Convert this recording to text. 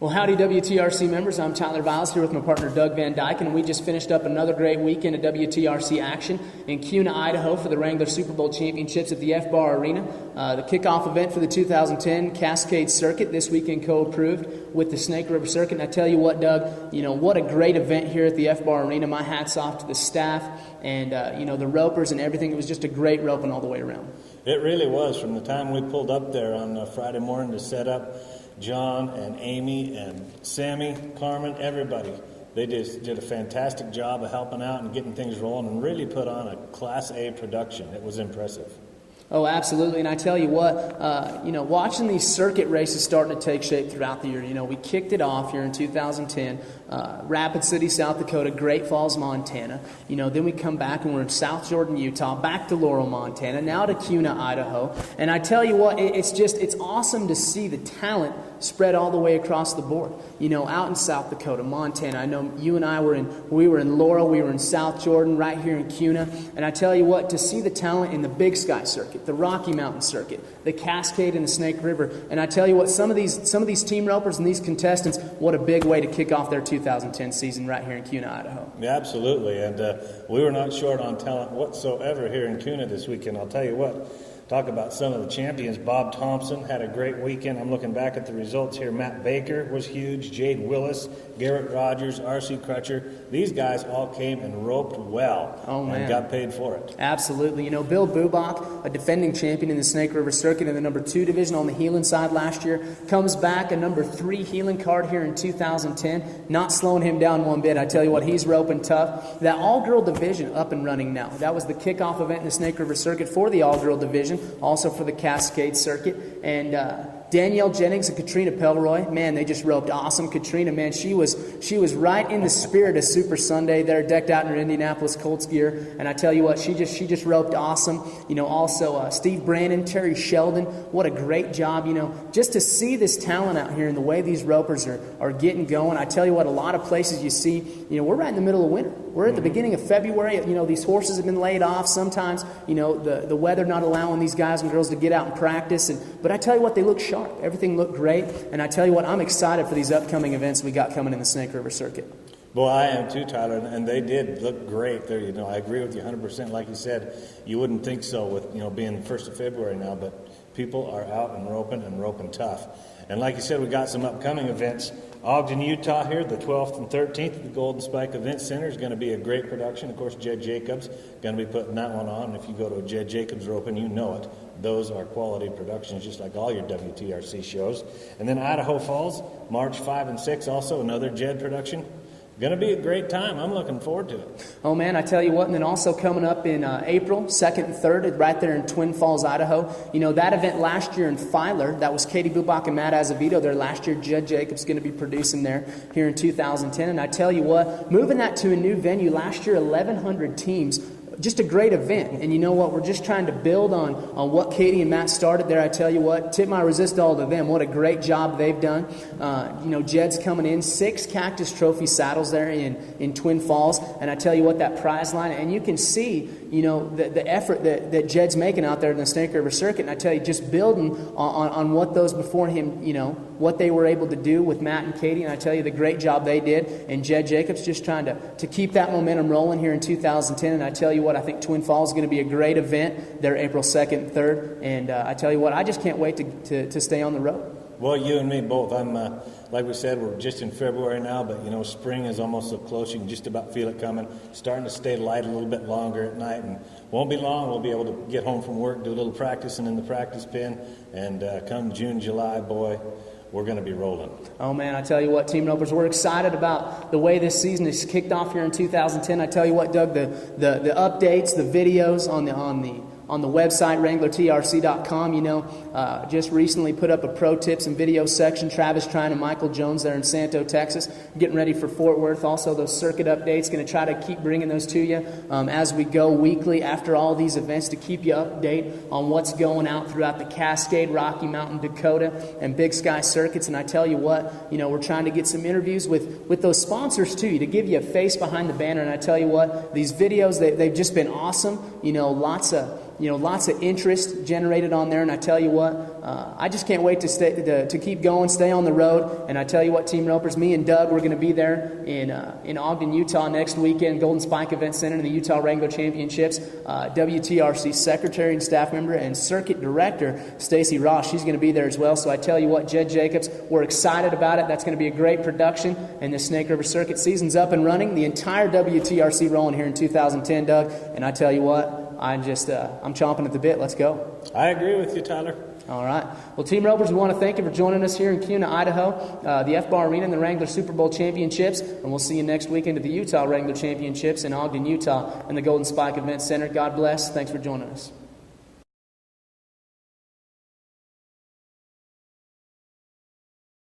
Well, howdy WTRC members. I'm Tyler Viles here with my partner Doug Van Dyke, and we just finished up another great weekend of WTRC action in Kuna, Idaho for the Wrangler Super Bowl Championships at the F-Bar Arena. The kickoff event for the 2010 Cascade Circuit this weekend co-approved with the Snake River Circuit. And I tell you what, Doug, what a great event here at the F-Bar Arena. My hat's off to the staff and, the ropers and everything. It was just a great roping all the way around. It really was. From the time we pulled up there on Friday morning to set up, John and Amy and Sammy, Carmen, everybody, they just did a fantastic job of helping out and getting things rolling and really put on a Class A production. It was impressive. Oh, absolutely. And I tell you what, watching these circuit races starting to take shape throughout the year, we kicked it off here in 2010, Rapid City, South Dakota, Great Falls, Montana. Then we come back and we're in South Jordan, Utah, back to Laurel, Montana, now to Kuna, Idaho. And I tell you what, it's awesome to see the talent spread all the way across the board. Out in South Dakota, Montana. I know you and I we were in Laurel, we were in South Jordan, right here in Kuna. And I tell you what, to see the talent in the Big Sky Circuit, the Rocky Mountain Circuit, the Cascade and the Snake River. And I tell you what, some of these team ropers and these contestants, what a big way to kick off their 2010 season right here in Kuna, Idaho. Yeah, absolutely. And we were not short on talent whatsoever here in Kuna this weekend. I'll tell you what. Talk about some of the champions. Bob Thompson had a great weekend. I'm looking back at the results here. Matt Baker was huge. Jade Willis, Garrett Rogers, R.C. Crutcher. These guys all came and roped well and got paid for it. Absolutely. Bill Bubach, a defending champion in the Snake River Circuit in the number 2 division on the Heelan side last year, comes back a number 3 Heelan card here in 2010. Not slowing him down one bit. I tell you what, he's roping tough. That all-girl division up and running now. That was the kickoff event in the Snake River Circuit for the all-girl division. Also for the Cascade Circuit. And Danielle Jennings and Katrina Pelroy, man, they just roped awesome. Katrina, man, she was right in the spirit of Super Sunday there, decked out in her Indianapolis Colts gear. And I tell you what, she just roped awesome. Also Steve Brandon, Terry Sheldon, what a great job. Just to see this talent out here and the way these ropers are getting going. I tell you what, a lot of places you see, we're right in the middle of winter. We're at the beginning of February. These horses have been laid off. Sometimes, the weather not allowing these guys and girls to get out and practice. But I tell you what, they look sharp. Everything looked great. And I tell you what, I'm excited for these upcoming events we got coming in the Snake River Circuit. Well, I am too, Tyler, and they did look great there. I agree with you 100%. Like you said, you wouldn't think so with, being the 1st of February now, but people are out and roping tough. And like you said, we got some upcoming events. Ogden, Utah here, the 12th and 13th at the Golden Spike Event Center is going to be a great production. Of course, Jed Jacobs going to be putting that one on. If you go to a Jed Jacobs roping, you know it. Those are quality productions, just like all your WTRC shows. And then Idaho Falls, March 5 and 6, also another Jed production. Going to be a great time. I'm looking forward to it. Oh, man, I tell you what. And then also coming up in April, 2nd and 3rd, right there in Twin Falls, Idaho. That event last year in Filer, that was Katie Bubach and Matt Azevedo there last year. Jed Jacobs going to be producing there here in 2010. And I tell you what, moving that to a new venue last year, 1,100 teams. Just a great event. And you know what? We're just trying to build on what Katie and Matt started there. I tell you what, tip my resistol to them. What a great job they've done. Jed's coming in. 6 Cactus Trophy saddles there in Twin Falls. And I tell you what, that prize line. And you can see, the effort that Jed's making out there in the Snake River Circuit. And I tell you, just building on what those before him, what they were able to do with Matt and Katie. And I tell you, the great job they did. And Jed Jacobs just trying to keep that momentum rolling here in 2010. And I tell you what, I think Twin Falls is going to be a great event there April 2nd and 3rd. And I tell you what, I just can't wait to stay on the road. Well, you and me both. I'm like we said, we're just in February now, but spring is almost so close. You can just about feel it coming. Starting to stay light a little bit longer at night, and won't be long. We'll be able to get home from work, do a little practicing in the practice pen, and come June, July, boy, we're going to be rolling. Oh, man, I tell you what, Team Ropers, we're excited about the way this season is kicked off here in 2010. I tell you what, Doug, the updates, the videos on the website, WranglerTRC.com, just recently put up a pro tips and video section. Travis Trine and Michael Jones there in Santo, Texas, getting ready for Fort Worth. Also, those circuit updates, going to try to keep bringing those to you as we go weekly after all these events to keep you up to date on what's going out throughout the Cascade, Rocky Mountain, Dakota, and Big Sky circuits. And I tell you what, we're trying to get some interviews with those sponsors too, to give you a face behind the banner. And I tell you what, these videos, they've just been awesome. Lots of lots of interest generated on there. And I tell you what, I just can't wait to keep going, stay on the road. And I tell you what, Team Ropers, me and Doug, we're going to be there in Ogden, Utah next weekend, Golden Spike Event Center in the Utah Wrangler Championships. WTRC Secretary and staff member and Circuit Director Stacy Ross, she's going to be there as well. So I tell you what, Jed Jacobs, we're excited about it. That's going to be a great production. And the Snake River Circuit season's up and running. The entire WTRC rolling here in 2010, Doug. And I tell you what, I'm chomping at the bit. Let's go. I agree with you, Tyler. All right. Well, Team Ropers, we want to thank you for joining us here in Kuna, Idaho, the F-Bar Arena and the Wrangler Super Bowl Championships. And we'll see you next weekend at the Utah Wrangler Championships in Ogden, Utah, and the Golden Spike Event Center. God bless. Thanks for joining us.